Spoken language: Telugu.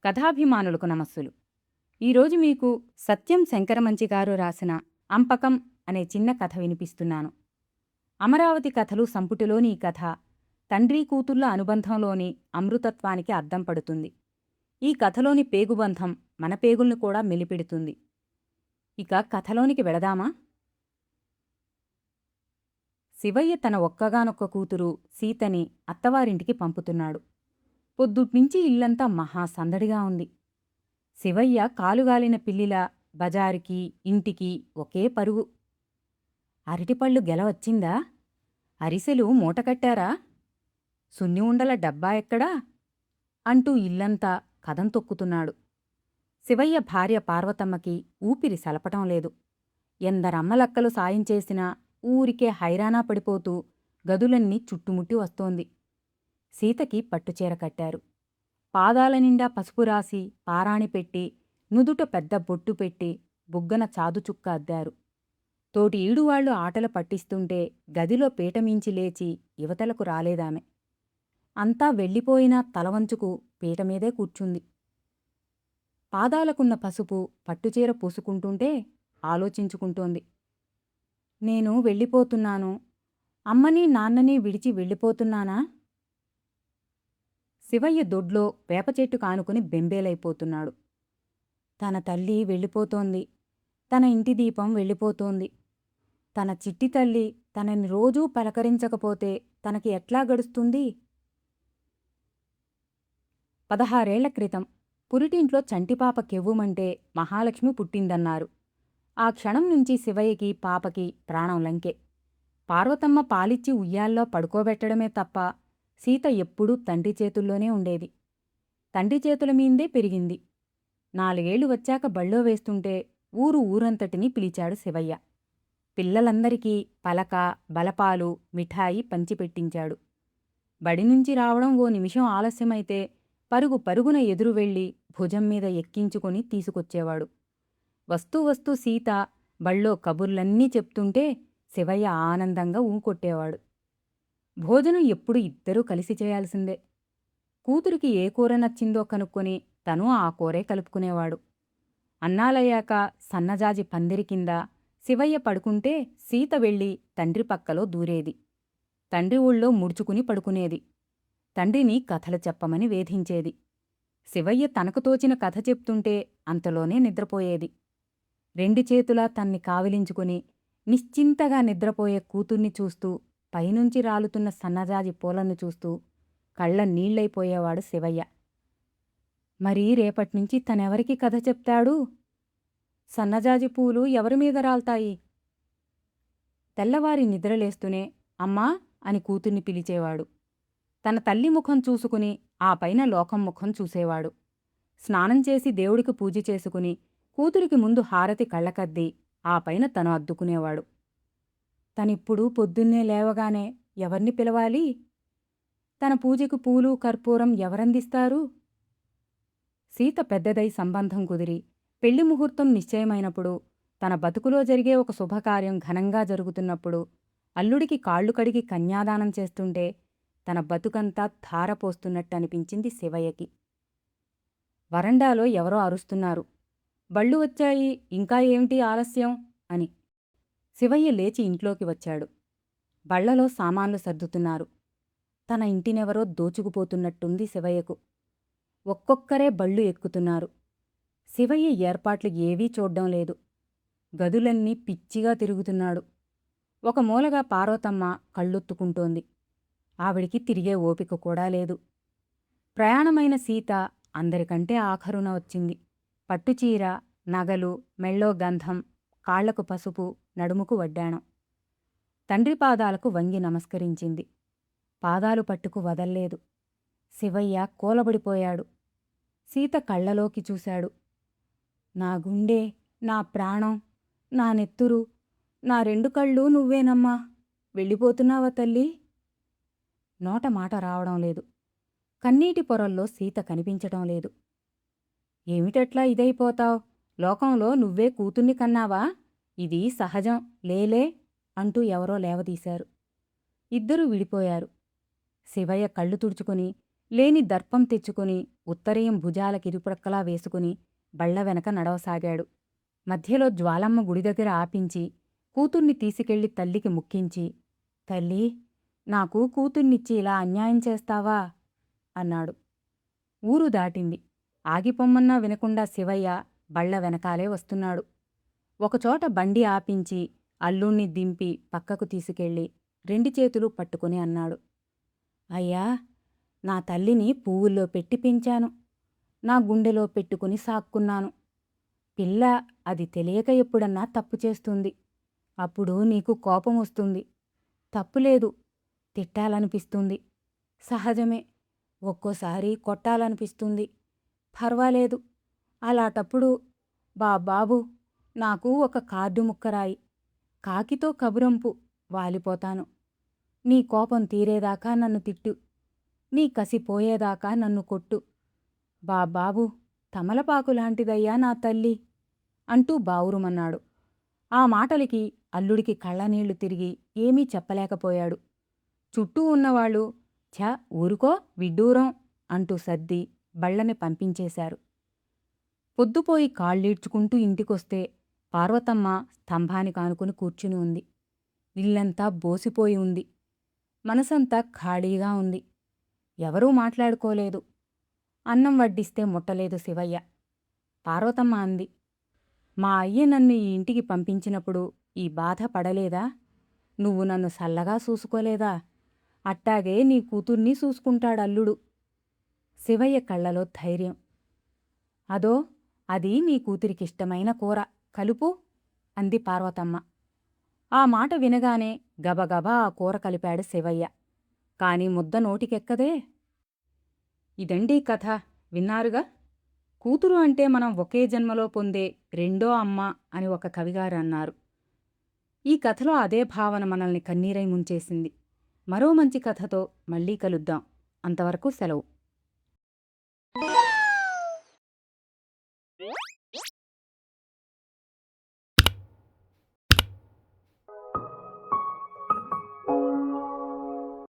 కథాభిమానులకు నమస్సులు. ఈరోజు మీకు సత్యం శంకరమంచి గారు రాసిన అంపకం అనే చిన్న కథ వినిపిస్తున్నాను. అమరావతి కథలు సంపుటిలోని ఈ కథ తండ్రి కూతుళ్ల అనుబంధంలోని అమృతత్వానికి అద్దం పడుతుంది. ఈ కథలోని పేగుబంధం మన పేగుల్ని కూడా మెలిపెడుతుంది. ఇక కథలోనికి వెళదామా? శివయ్య తన ఒక్కగానొక్క కూతురు సీతని అత్తవారింటికి పంపుతున్నాడు. పొద్దుట్నుంచి ఇల్లంతా మహా సందడిగా ఉంది. శివయ్య కాలుగాలిన పిల్లిలా బజారుకి ఇంటికి ఒకే పరుగు. అరటిపళ్ళు గెలవచ్చిందా? అరిసెలు మూటకట్టారా? సున్ని ఉండల డబ్బా ఎక్కడా? అంటూ ఇల్లంతా కదం తొక్కుతున్నాడు. శివయ్య భార్య పార్వతమ్మకి ఊపిరి సలపటం లేదు. ఎందరమ్మలక్కలు సాయం చేసినా ఊరికే హైరానా పడిపోతూ గదులన్నీ చుట్టుముట్టి వస్తోంది. సీతకి పట్టుచీర కట్టారు. పాదాల నిండా పసుపు రాసి పారాణి పెట్టి నుదుట పెద్ద బొట్టు పెట్టి బుగ్గన చాదుచుక్క అద్దారు. తోటి ఈడువాళ్లు ఆటలు పట్టిస్తుంటే గదిలో పీటమించి లేచి యువతలకు రాలేదామె. అంతా వెళ్ళిపోయినా తలవంచుకు పీటమీదే కూర్చుంది. పాదాలకున్న పసుపు పట్టుచీర పూసుకుంటుంటే ఆలోచించుకుంటోంది. నేను వెళ్ళిపోతున్నాను. అమ్మని నాన్నని విడిచి వెళ్ళిపోతున్నానా? శివయ్య దొడ్లో వేపచెట్టు కానుకుని బెంబేలైపోతున్నాడు. తన తల్లి వెళ్ళిపోతోంది. తన ఇంటి దీపం వెళ్ళిపోతోంది. తన చిట్టి తల్లి తనని రోజూ పలకరించకపోతే తనకి ఎట్లా గడుస్తుంది? 16 ఏళ్ల క్రితం పురిటింట్లో చంటిపాప కెవ్వుమంటే మహాలక్ష్మి పుట్టిందన్నారు. ఆ క్షణం నుంచి శివయ్యకి పాపకి ప్రాణం లంకే. పార్వతమ్మ పాలిచ్చి ఉయ్యాల్లో పడుకోబెట్టడమే తప్ప సీత ఎప్పుడూ తండ్రి చేతుల్లోనే ఉండేది. తండ్రి చేతుల మీందే పెరిగింది. 4 ఏళ్లు వచ్చాక బళ్ళో వేస్తుంటే ఊరంతటినీ పిలిచాడు శివయ్య. పిల్లలందరికీ పలక, బలపాలు, మిఠాయి పంచిపెట్టించాడు. బడినుంచి రావడం ఓ నిమిషం ఆలస్యమైతే పరుగు పరుగున ఎదురు వెళ్ళి భుజం మీద ఎక్కించుకొని తీసుకొచ్చేవాడు. వస్తూ వస్తూ సీత బళ్ళో కబుర్లన్నీ చెప్తుంటే శివయ్య ఆనందంగా ఊకొట్టేవాడు. భోజనం ఎప్పుడు ఇద్దరూ కలిసి చేయాల్సిందే. కూతురికి ఏ కూర నచ్చిందో కనుక్కొని తను ఆ కూరే కలుపుకునేవాడు. అన్నాలయ్యాక సన్నజాజి పందిరి కింద శివయ్య పడుకుంటే సీత వెళ్ళి తండ్రి పక్కలో దూరేది. తండ్రి ఊళ్ళో ముడుచుకుని పడుకునేది. తండ్రిని కథలు చెప్పమని వేధించేది. శివయ్య తనకు తోచిన కథ చెప్తుంటే అంతలోనే నిద్రపోయేది. 2 చేతులా తన్ని కావిలించుకుని నిశ్చింతగా నిద్రపోయే కూతుర్ని చూస్తూ పైనుంచి రాలుతున్న సన్నజాజి పూలను చూస్తూ కళ్ళ నీళ్లైపోయేవాడు శివయ్య. మరీ రేపట్నుంచి తనెవరికి కథ చెప్తాడు? సన్నజాజి పూలు ఎవరిమీద రాల్తాయి? తెల్లవారి నిద్రలేస్తూనే అమ్మా అని కూతుర్ని పిలిచేవాడు. తన తల్లి ముఖం చూసుకుని ఆ పైన లోకం ముఖం చూసేవాడు. స్నానం చేసి దేవుడికి పూజ చేసుకుని కూతురికి ముందు హారతి కళ్ళకద్ది ఆ పైన తను అద్దుకునేవాడు. తనిప్పుడు పొద్దున్నే లేవగానే ఎవర్ని పిలవాలి? తన పూజకు పూలు కర్పూరం ఎవరందిస్తారు? సీత పెద్దదై సంబంధం కుదిరి పెళ్లి ముహూర్తం నిశ్చయమైనప్పుడు, తన బతుకులో జరిగే ఒక శుభకార్యం ఘనంగా జరుగుతున్నప్పుడు, అల్లుడికి కాళ్లు కడిగి కన్యాదానం చేస్తుంటే తన బతుకంతా ధారపోస్తున్నట్టనిపించింది శివయ్యకి. వరండాలో ఎవరో అరుస్తున్నారు. బళ్ళు వచ్చాయి, ఇంకా ఏమిటి ఆలస్యం అని. శివయ్య లేచి ఇంట్లోకి వచ్చాడు. బళ్లలో సామాన్లు సర్దుతున్నారు. తన ఇంటినెవరో దోచుకుపోతున్నట్టుంది శివయ్యకు. ఒక్కొక్కరే బళ్ళు ఎక్కుతున్నారు. శివయ్య ఏర్పాట్లు ఏవీ చూడ్డం లేదు. గదులన్నీ పిచ్చిగా తిరుగుతున్నాడు. ఒక మూలగా పార్వతమ్మ కళ్ళొత్తుకుంటోంది. ఆవిడికి తిరిగే ఓపిక కూడా లేదు. ప్రయాణమైన సీత అందరికంటే ఆఖరున వచ్చింది. పట్టుచీర, నగలు, మెళ్ళో గంధం, కాళ్లకు పసుపు, నడుముకు వడ్డాణం. తండ్రి పాదాలకు వంగి నమస్కరించింది. పాదాలు పట్టుకు వదల్లేదు. శివయ్య కూలబడిపోయాడు. సీత కళ్లలోకి చూశాడు. నా గుండె, నా ప్రాణం, నా నెత్తురు, నా 2 కళ్ళు నువ్వేనమ్మా. వెళ్ళిపోతున్నావా తల్లి? నోట మాట రావడం లేదు. కన్నీటి పొరల్లో సీత కనిపించటం లేదు. ఏమిటట్లా ఇదైపోతావ్? లోకంలో నువ్వే కూతుర్ని కన్నావా? ఇది సహజం లేలే అంటూ ఎవరో లేవదీశారు. ఇద్దరూ విడిపోయారు. శివయ్య కళ్ళు తుడుచుకుని లేని దర్పం తెచ్చుకుని ఉత్తరీయం భుజాలకిరుప్రక్కలా వేసుకుని బళ్ల వెనక నడవసాగాడు. మధ్యలో జ్వాలమ్మ గుడి దగ్గర ఆపించి కూతుర్ని తీసుకెళ్లి తల్లికి ముక్కించి, తల్లీ, నాకు కూతుర్నిచ్చి ఇలా అన్యాయం చేస్తావా అన్నాడు. ఊరు దాటింది. ఆగిపొమ్మన్నా వినకుండా శివయ్య బళ్ల వెనకాలే వస్తున్నాడు. ఒకచోట బండి ఆపించి అల్లుణ్ణి దింపి పక్కకు తీసుకెళ్ళి 2 చేతులూ పట్టుకుని అన్నాడు. అయ్యా, నా తల్లిని పువ్వుల్లో పెట్టి పెంచాను. నా గుండెలో పెట్టుకుని సాక్కున్నాను. పిల్ల అది తెలియక ఎప్పుడన్నా తప్పు చేస్తుంది. అప్పుడు నీకు కోపం వస్తుంది. తప్పులేదు, తిట్టాలనిపిస్తుంది. సహజమే. ఒక్కోసారి కొట్టాలనిపిస్తుంది. పర్వాలేదు. అలాటప్పుడు బాబూ, నాకు ఒక కార్డు ముక్కరాయి. కాకితో కబురంపు, వాలిపోతాను. నీ కోపం తీరేదాకా నన్ను తిట్టు. నీ కసి పోయేదాకా నన్ను కొట్టు. బాబూ, తమలపాకులాంటిదయ్యా నా తల్లి అంటూ బావురుమన్నాడు. ఆ మాటలకి అల్లుడికి కళ్ళనీళ్లు తిరిగి ఏమీ చెప్పలేకపోయాడు. చుట్టూ ఉన్నవాళ్లు ఛ, ఊరుకో, విడ్డూరం అంటూ సర్ది బళ్లని పంపించేశారు. పొద్దుపోయి కాళ్ళీడ్చుకుంటూ ఇంటికొస్తే పార్వతమ్మ స్తంభానికి ఆనుకుని కూర్చుని ఉంది. ఇల్లంతా బోసిపోయి ఉంది. మనసంతా ఖాళీగా ఉంది. ఎవరూ మాట్లాడుకోలేదు. అన్నం వడ్డిస్తే ముట్టలేదు శివయ్య. పార్వతమ్మ అంది, మా అయ్య నన్ను ఈ ఇంటికి పంపించినప్పుడు ఈ బాధ పడలేదా? నువ్వు నన్ను సల్లగా చూసుకోలేదా? అట్టాగే నీ కూతుర్ని చూసుకుంటాడల్లుడు. శివయ్య కళ్లలో ధైర్యం. అదో, అది నీ కూతురికిష్టమైన కూర, కలుపు అంది పార్వతమ్మ. ఆ మాట వినగానే గబగబా ఆ కూర కలిపాడు శివయ్య. కాని ముద్ద నోటికెక్కదే. ఇదండీ కథ. విన్నారుగా. కూతురు అంటే మనం ఒకే జన్మలో పొందే రెండో అమ్మ అని ఒక కవిగారు అన్నారు. ఈ కథలో అదే భావన మనల్ని కన్నీరై ముంచేసింది. మరో మంచి కథతో మళ్ళీ కలుద్దాం. అంతవరకు సెలవు.